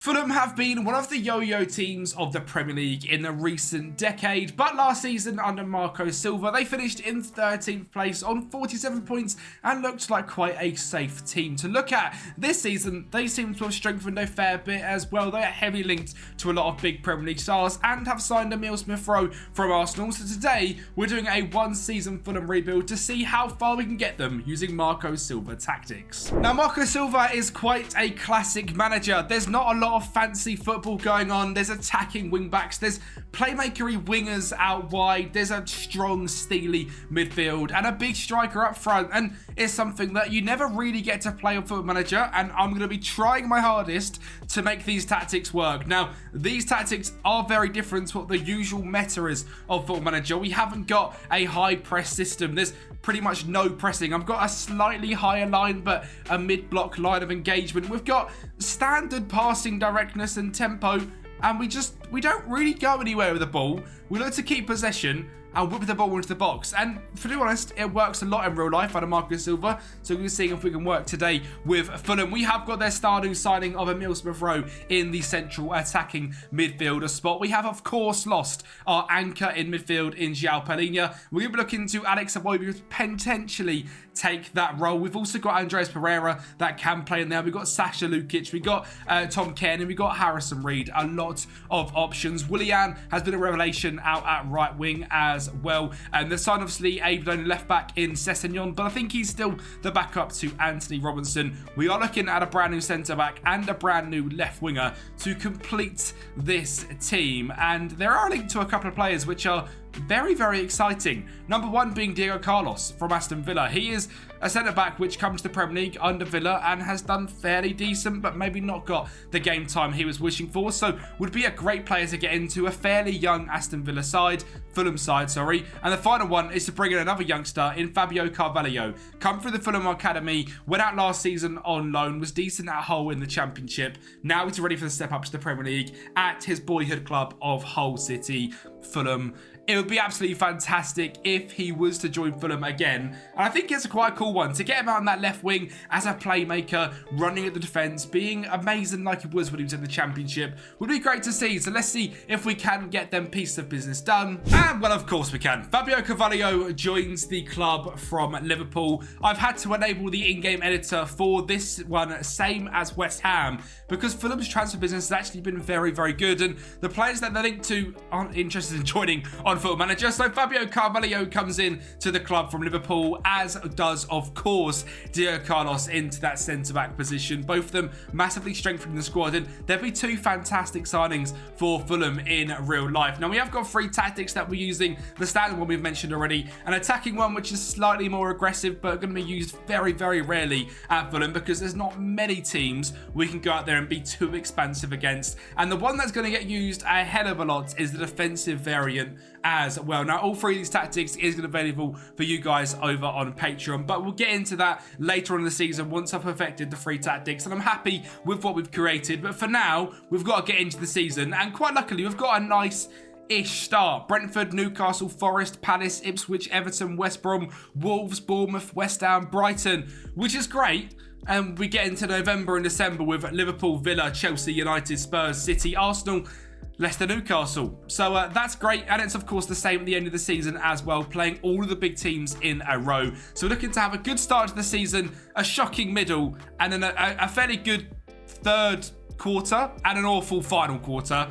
Fulham have been one of the yo-yo teams of the Premier League in the recent decade, but last season under Marco Silva, they finished in 13th place on 47 points and looked like quite a safe team to look at. This season, they seem to have strengthened a fair bit as well. They are heavily linked to a lot of big Premier League stars and have signed Emile Smith-Rowe from Arsenal. So today, we're doing a one-season Fulham rebuild to see how far we can get them using Marco Silva tactics. Now, Marco Silva is quite a classic manager. There's not a lot of fancy football going on. There's attacking wing backs, there's playmakery wingers out wide, there's a strong steely midfield and a big striker up front, and it's something that you never really get to play on Football Manager, and I'm going to be trying my hardest to make these tactics work. Now, these tactics are very different to what the usual meta is of Football Manager. We haven't got a high press system. There's pretty much no pressing. I've got a slightly higher line, but a mid-block line of engagement. We've got standard passing directness and tempo, and we don't really go anywhere with the ball. We like to keep possession and whip the ball into the box. And to be honest, it works a lot in real life under Marco Silva. So we're seeing if we can work today with Fulham. We have got their star new signing of Emile Smith-Rowe in the central attacking midfielder spot. We have, of course, lost our anchor in midfield in João Palhinha. We'll be looking to Alex Iwobi to potentially take that role. We've also got Andreas Pereira that can play in there. We've got Sasha Lukic. We've got Tom Cairn, and we've got Harrison Reed. A lot of options. Willian has been a revelation out at right wing as well, and the sign obviously a lone left back in Sessegnon, but I think he's still the backup to Anthony Robinson. We are looking at a brand new centre back and a brand new left winger to complete this team, and there are linked to a couple of players which are very, very exciting. Number one being Diego Carlos from Aston Villa. He is a centre-back which comes to the Premier League under Villa and has done fairly decent, but maybe not got the game time he was wishing for. So would be a great player to get into a fairly young Aston Villa side, Fulham side, sorry. And the final one is to bring in another youngster in Fabio Carvalho. Come through the Fulham Academy, went out last season on loan, was decent at Hull in the Championship. Now he's ready for the step up to the Premier League at his boyhood club of Hull City, Fulham. It would be absolutely fantastic if he was to join Fulham again. And I think it's a quite cool one to get him out on that left wing as a playmaker, running at the defence, being amazing like he was when he was in the Championship. Would be great to see. So let's see if we can get them piece of business done. And well, of course we can. Fabio Carvalho joins the club from Liverpool. I've had to enable the in-game editor for this one, same as West Ham, because Fulham's transfer business has actually been very, very good. And the players that they're linked to aren't interested in joining on Football Manager. So Fabio Carvalho comes in to the club from Liverpool, as does, of course, Diego Carlos into that centre-back position. Both of them massively strengthening the squad, and there'll be two fantastic signings for Fulham in real life. Now, we have got three tactics that we're using. The standard one we've mentioned already, an attacking one which is slightly more aggressive, but going to be used very, very rarely at Fulham because there's not many teams we can go out there and be too expansive against. And the one that's going to get used a hell of a lot is the defensive variant as well. Now, all three of these tactics is going to be available for you guys over on Patreon, but we'll get into that later on in the season once I've perfected the three tactics and I'm happy with what we've created. But for now, we've got to get into the season, and quite luckily, we've got a nice-ish start. Brentford, Newcastle, Forest, Palace, Ipswich, Everton, West Brom, Wolves, Bournemouth, West Ham, Brighton, which is great. And we get into November and December with Liverpool, Villa, Chelsea, United, Spurs, City, Arsenal, Leicester, Newcastle. So that's great, and it's of course the same at the end of the season as well, playing all of the big teams in a row. So we're looking to have a good start to the season, a shocking middle, and then a fairly good third quarter and an awful final quarter.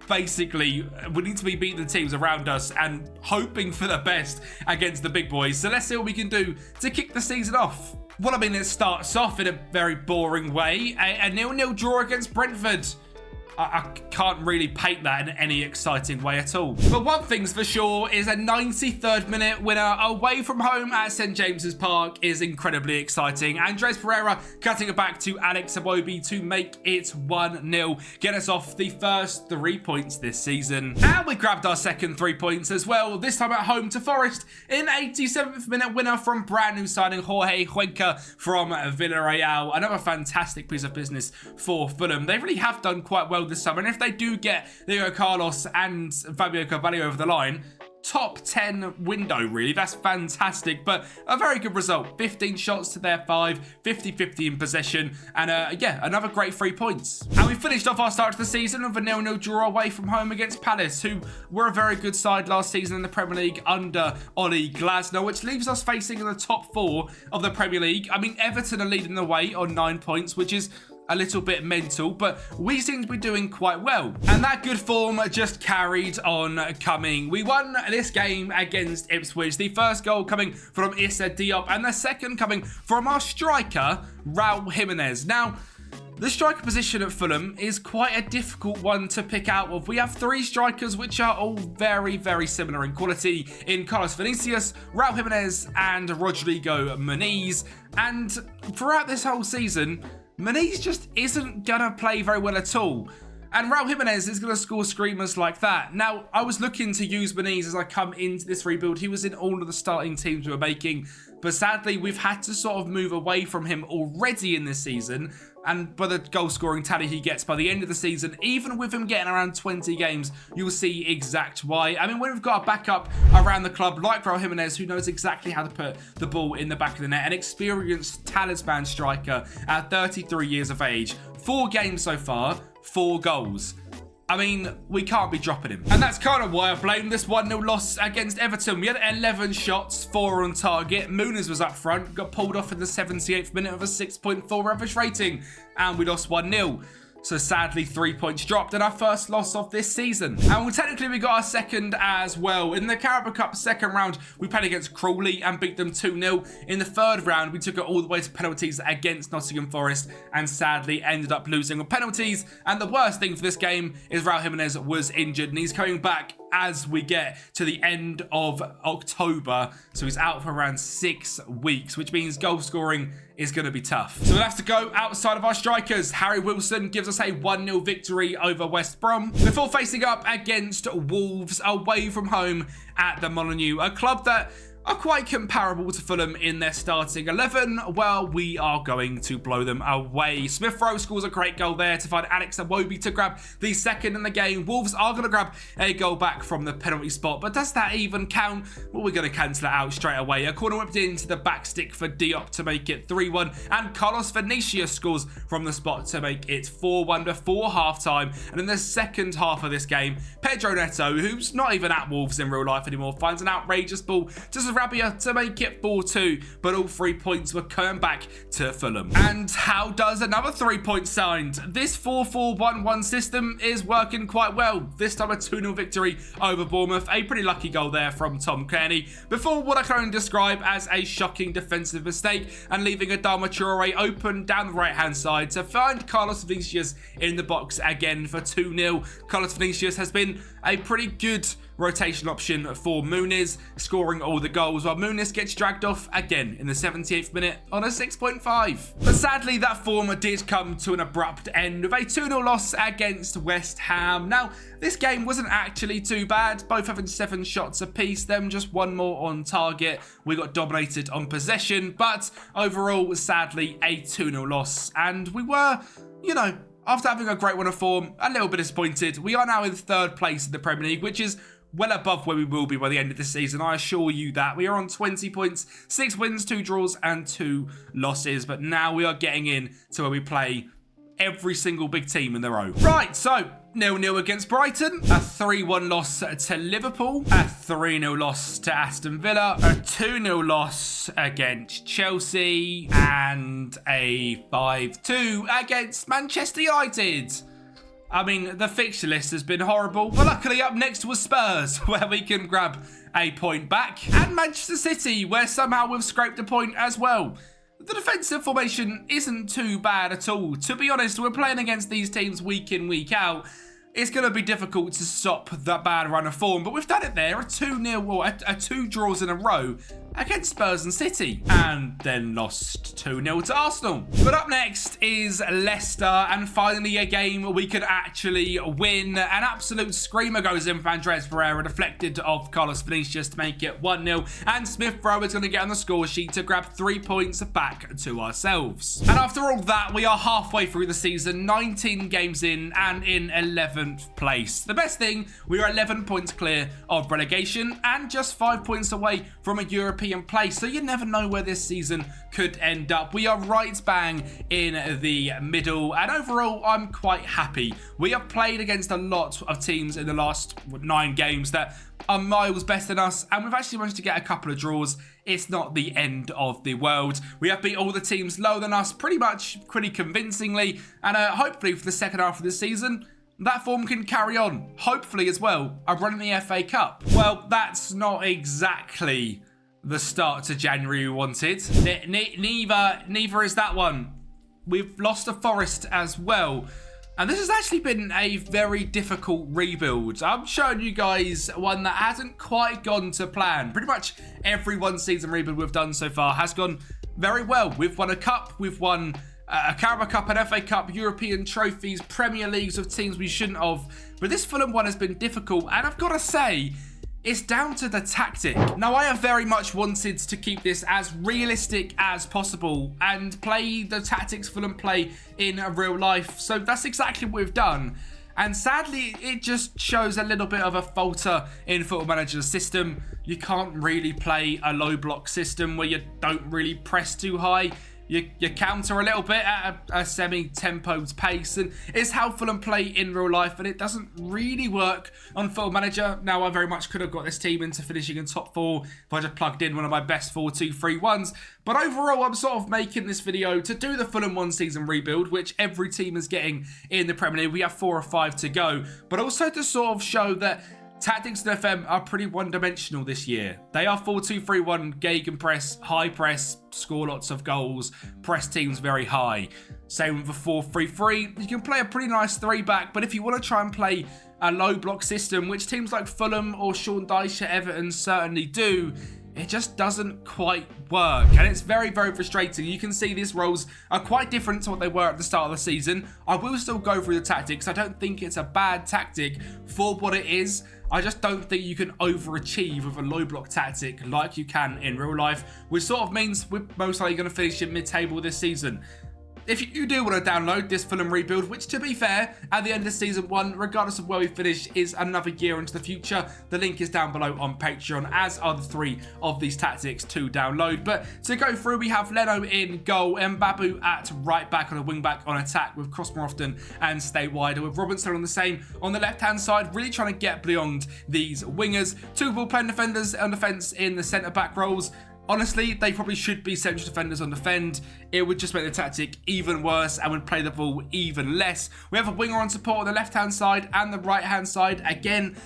Basically, we need to be beating the teams around us and hoping for the best against the big boys. So let's see what we can do to kick the season off. Well, I mean, it starts off in a very boring way. A 0-0 draw against Brentford. I can't really paint that in any exciting way at all. But one thing's for sure is a 93rd minute winner away from home at St James's Park is incredibly exciting. Andreas Pereira cutting it back to Alex Iwobi to make it 1-0. Get us off the first 3 points this season. And we grabbed our second 3 points as well, this time at home to Forest in 87th minute winner from brand new signing Jorge Cuenca from Villarreal. Another fantastic piece of business for Fulham. They really have done quite well this summer, and if they do get Diego Carlos and Fabio Carvalho over the line, top 10 window, really. That's fantastic, but a very good result. 15 shots to their 5, 50-50 in possession, and yeah, another great 3 points. And we finished off our start to the season with a 0-0 draw away from home against Palace, who were a very good side last season in the Premier League under Ollie Glasner, which leaves us facing in the top 4 of the Premier League. I mean, Everton are leading the way on 9 points, which is a little bit mental, but we seem to be doing quite well. And that good form just carried on coming. We won this game against Ipswich. The first goal coming from Issa Diop and the second coming from our striker, Raul Jimenez. Now, the striker position at Fulham is quite a difficult one to pick out of. We have 3 strikers which are all very, very similar in quality in Carlos Vinicius, Raul Jimenez and Rodrigo Muniz. And throughout this whole season, Muniz just isn't going to play very well at all. And Raul Jimenez is going to score screamers like that. Now, I was looking to use Muniz as I come into this rebuild. He was in all of the starting teams we were making. But sadly, we've had to sort of move away from him already in this season. And by the goal scoring tally he gets by the end of the season, even with him getting around 20 games, you'll see exact why. I mean, when we've got a backup around the club like Raul Jimenez, who knows exactly how to put the ball in the back of the net, an experienced talisman striker at 33 years of age, 4 games so far, 4 goals. I mean, we can't be dropping him. And that's kind of why I blame this 1-0 loss against Everton. We had 11 shots, 4 on target. Muniz was up front, got pulled off in the 78th minute of a 6.4 average rating, and we lost 1-0. So sadly, 3 points dropped and our first loss of this season. And well, technically we got our second as well. In the Carabao Cup second round, we played against Crawley and beat them 2-0. In the third round, we took it all the way to penalties against Nottingham Forest and sadly ended up losing on penalties. And the worst thing for this game is Raul Jimenez was injured and he's coming back as we get to the end of October. So he's out for around 6 weeks, which means goal scoring is going to be tough. So we'll have to go outside of our strikers. Harry Wilson gives us a 1-0 victory over West Brom before facing up against Wolves away from home at the Molineux, a club that are quite comparable to Fulham in their starting 11. Well, we are going to blow them away. Smith Rowe scores a great goal there to find Alex Iwobi to grab the second in the game. Wolves are going to grab a goal back from the penalty spot, but does that even count? Well, we're going to cancel it out straight away. A corner whipped into the back stick for Diop to make it 3-1, and Carlos Vinicius scores from the spot to make it 4-1 before half-time. And in the second half of this game, Pedro Neto, who's not even at Wolves in real life anymore, finds an outrageous ball to Sarabia to make it 4-2, but all 3 points were coming back to Fulham. And how does another 3 points signed? This 4-4-1-1 system is working quite well. This time a 2-0 victory over Bournemouth, a pretty lucky goal there from Tom Kearney, before what I can only describe as a shocking defensive mistake and leaving Adama Traore open down the right hand side to find Carlos Vinicius in the box again for 2-0. Carlos Vinicius has been a pretty good rotation option for Muniz, scoring all the goals, while Muniz gets dragged off again in the 78th minute on a 6.5. But sadly, that form did come to an abrupt end with a 2-0 loss against West Ham. Now, this game wasn't actually too bad, both having 7 shots apiece, them just 1 more on target. We got dominated on possession, but overall, sadly, a 2-0 loss. And we were, you know, after having a great run of form, a little bit disappointed. We are now in 3rd place in the Premier League, which is well above where we will be by the end of the season. I assure you that. We are on 20 points, 6 wins, 2 draws and 2 losses. But now we are getting in to where we play every single big team in the row. Right, so 0-0 against Brighton, a 3-1 loss to Liverpool, a 3-0 loss to Aston Villa, a 2-0 loss against Chelsea, and a 5-2 against Manchester United. I mean, the fixture list has been horrible, but luckily up next was Spurs, where we can grab a point back, and Manchester City, where somehow we've scraped a point as well. The defensive formation isn't too bad at all. To be honest, we're playing against these teams week in, week out. It's going to be difficult to stop that bad run of form, but we've done it there. A 2-0 or a 2 draws in a row. against Spurs and City, and then lost 2-0 to Arsenal. But up next is Leicester, and finally a game we could actually win. An absolute screamer goes in for Andreas Pereira, deflected off Carlos Vinicius to make it 1-0, and Smith Rowe is going to get on the score sheet to grab 3 points back to ourselves. And after all that, we are halfway through the season, 19 games in, and in 11th place. The best thing, we are 11 points clear of relegation and just 5 points away from a European place, so you never know where this season could end up. We are right bang in the middle, and overall I'm quite happy. We have played against a lot of teams in the last 9 games that are miles better than us, and we've actually managed to get a couple of draws. It's not the end of the world. We have beat all the teams lower than us pretty convincingly, and hopefully for the second half of the season that form can carry on. Hopefully as well, a run in the FA Cup. Well, that's not exactly the start to January we wanted. Neither is that one. We've lost to Forest as well. And this has actually been a very difficult rebuild. I'm showing you guys one that hasn't quite gone to plan. Pretty much every one-season rebuild we've done so far has gone very well. We've won a cup, we've won a Carabao Cup, an FA Cup, European trophies, Premier Leagues of teams we shouldn't have. But this Fulham one has been difficult, and I've got to say, it's down to the tactic. Now, I have very much wanted to keep this as realistic as possible and play the tactics Fulham play in real life. So that's exactly what we've done. And sadly, it just shows a little bit of a falter in Football Manager's system. You can't really play a low block system where you don't really press too high. You counter a little bit at a semi-tempoed pace, and it's how Fulham play in real life, and it doesn't really work on Football Manager. Now, I very much could have got this team into finishing in top 4 if I just plugged in one of my best 4-2-3-1s, but overall, I'm sort of making this video to do the Fulham one-season rebuild, which every team is getting in the Premier League. We have 4 or 5 to go, but also to sort of show that tactics in FM are pretty one-dimensional this year. They are 4-2-3-1, gegenpress, high press, score lots of goals, press teams very high. Same with the 4-3-3. You can play a pretty nice 3-back, but if you want to try and play a low block system, which teams like Fulham or Sean Dyche at Everton certainly do, it just doesn't quite work, and it's very, very frustrating. You can see these roles are quite different to what they were at the start of the season. I will still go through the tactics. I don't think it's a bad tactic for what it is. I just don't think you can overachieve with a low block tactic like you can in real life, which sort of means we're most likely going to finish in mid-table this season. If you do want to download this Fulham rebuild, which to be fair, at the end of season 1, regardless of where we finish, is another year into the future, the link is down below on Patreon, as are the 3 of these tactics to download. But to go through, we have Leno in goal, Mbabu at right back on a wing back on attack with cross more often and stay wider, with Robinson on the same on the left hand side, really trying to get beyond these wingers. 2 ball-playing defenders on defence in the centre back roles. Honestly, they probably should be central defenders on defend. It would just make the tactic even worse and would play the ball even less. We have a winger on support on the left-hand side and the right-hand side. Again,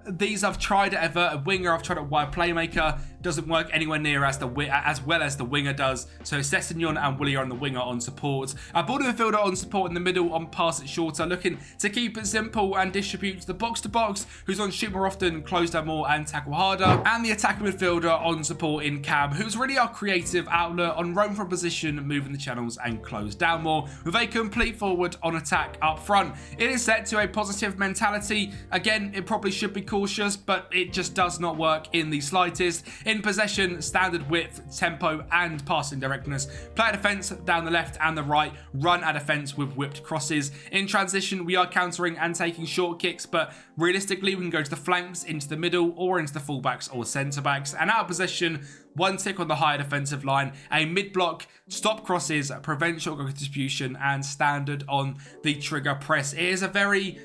these I've tried at a winger, I've tried at wide playmaker. Doesn't work anywhere near as well as the winger does. So Sessegnon and Willie are on the winger on support. A ball midfielder on support in the middle on pass it shorter, looking to keep it simple and distribute to the box-to-box, who's on shoot more often, close down more and tackle harder. And the attacking midfielder on support in Cam, who's really our creative outlet on roam from position, moving the channels and close down more, with a complete forward on attack up front. It is set to a positive mentality. Again, it probably should be cautious, but it just does not work in the slightest. In possession, standard width, tempo, and passing directness. Play a defence down the left and the right. Run a defence with whipped crosses. In transition, we are countering and taking short kicks, but realistically, we can go to the flanks, into the middle, or into the fullbacks or centre-backs. And out of possession, 1 tick on the higher defensive line, a mid-block, stop crosses, prevent short goal distribution, and standard on the trigger press. It is a very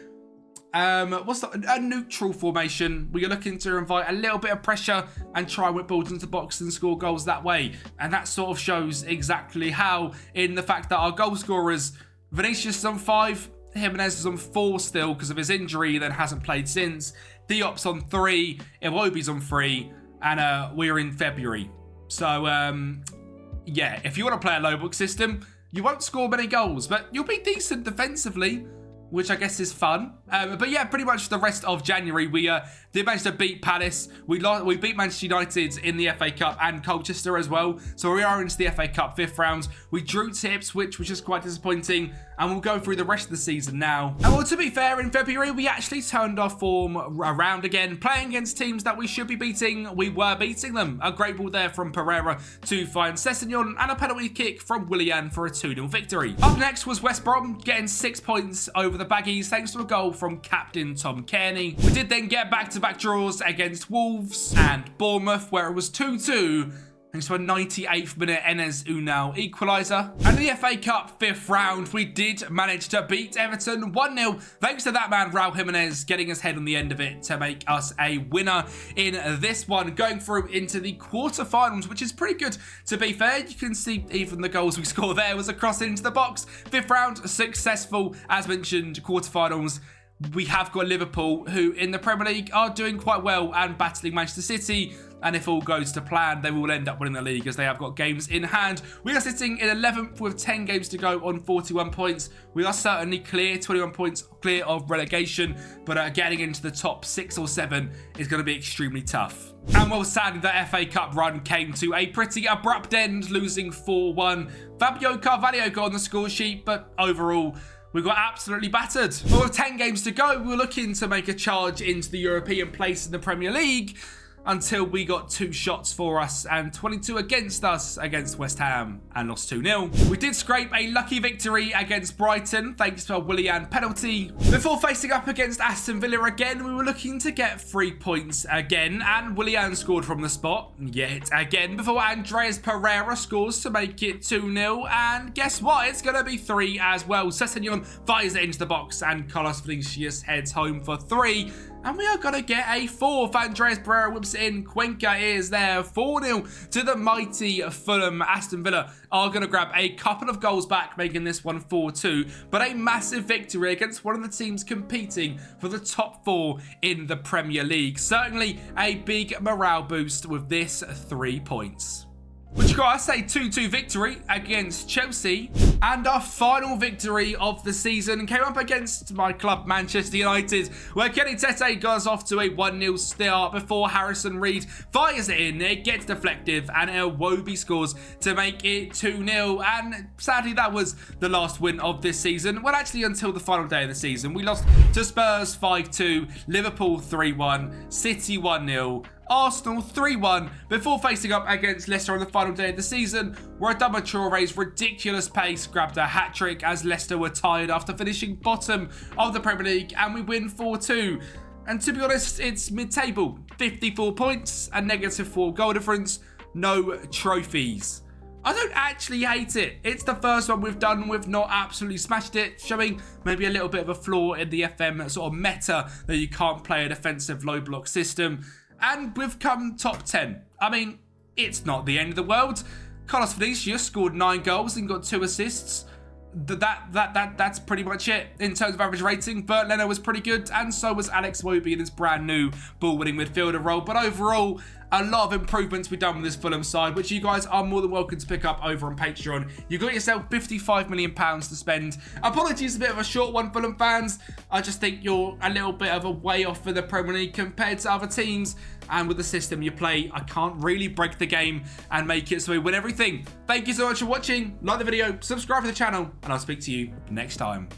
a neutral formation. We are looking to invite a little bit of pressure and try and whip balls into the box and score goals that way. And that sort of shows exactly how, in the fact that our goal scorers, Vinicius is on 5, Jimenez is on 4 still because of his injury, then hasn't played since. Diop's on 3, Iwobi's on 3, and we're in February. So, yeah, if you want to play a low block system, you won't score many goals, but you'll be decent defensively. which I guess is fun. But yeah, pretty much the rest of January, we did manage to beat Palace. We beat Manchester United in the FA Cup and Colchester as well. So we are into the FA Cup 5th round. We drew to Ipswich, which is quite disappointing. And we'll go through the rest of the season now. And well, to be fair, in February, we actually turned our form around again, playing against teams that we should be beating. We were beating them. A great ball there from Pereira to find Sessegnon, and a penalty kick from Willian for a 2-0 victory. Up next was West Brom, getting 6 points over the Baggies thanks to a goal from captain Tom Kearney. We did then get back-to-back draws against Wolves and Bournemouth, where it was 2-2. Thanks to a 98th minute Enes Unal equaliser. And in the FA Cup 5th round, we did manage to beat Everton 1-0. Thanks to that man, Raul Jimenez, getting his head on the end of it to make us a winner in this one. Going through into the quarterfinals, which is pretty good to be fair. You can see even the goals we scored there was a cross into the box. 5th round, successful. As mentioned, quarterfinals. We have got Liverpool, who in the Premier League are doing quite well and battling Manchester City. And if all goes to plan, they will end up winning the league as they have got games in hand. We are sitting in 11th with 10 games to go on 41 points. We are certainly clear, 21 points clear of relegation. But getting into the top 6 or 7 is going to be extremely tough. And well, sadly, the FA Cup run came to a pretty abrupt end, losing 4-1. Fabio Carvalho got on the score sheet, but overall, we got absolutely battered. Well, with 10 games to go, we were looking to make a charge into the European place in the Premier League until we got 2 shots for us and 22 against us against West Ham and lost 2-0. We did scrape a lucky victory against Brighton thanks to a Willian penalty. Before facing up against Aston Villa again, we were looking to get 3 points again, and Willian scored from the spot yet again before Andreas Pereira scores to make it 2-0, and guess what? It's going to be 3 as well. Sessegnon fires it into the box and Carlos Vinicius heads home for 3. And we are going to get a 4th. Andreas Pereira whips it in. Cuenca is there. 4-0 to the mighty Fulham. Aston Villa are going to grab a couple of goals back, making this one 4-2. But a massive victory against one of the teams competing for the top 4 in the Premier League. Certainly a big morale boost with this 3 points. Which you gotta say, 2-2 victory against Chelsea. And our final victory of the season came up against my club, Manchester United, where Kenny Tete goes off to a 1-0 start before Harrison Reed fires it in. It gets deflective and Iwobi scores to make it 2-0. And sadly, that was the last win of this season. Well, actually, until the final day of the season. We lost to Spurs 5-2, Liverpool 3-1, City 1-0. Arsenal 3-1 before facing up against Leicester on the final day of the season, where Adama Traore's ridiculous pace grabbed a hat-trick as Leicester were tired after finishing bottom of the Premier League, and we win 4-2. And to be honest, it's mid-table. 54 points, a -4 goal difference, no trophies. I don't actually hate it. It's the first one we've done. We've not absolutely smashed it, showing maybe a little bit of a flaw in the FM sort of meta that you can't play a defensive low block system. And we've come top 10. I mean, it's not the end of the world. Carlos Vinicius scored 9 goals and got 2 assists. That's pretty much it in terms of average rating. Bert Leno was pretty good, and so was Alex Iwobi in his brand new ball-winning midfielder role. But overall, a lot of improvements we've done with this Fulham side, which you guys are more than welcome to pick up over on Patreon. You got yourself £55 million to spend. Apologies, a bit of a short one, Fulham fans. I just think you're a little bit of a way off for the Premier League compared to other teams. And with the system you play, I can't really break the game and make it so we win everything. Thank you so much for watching. Like the video, subscribe to the channel, and I'll speak to you next time.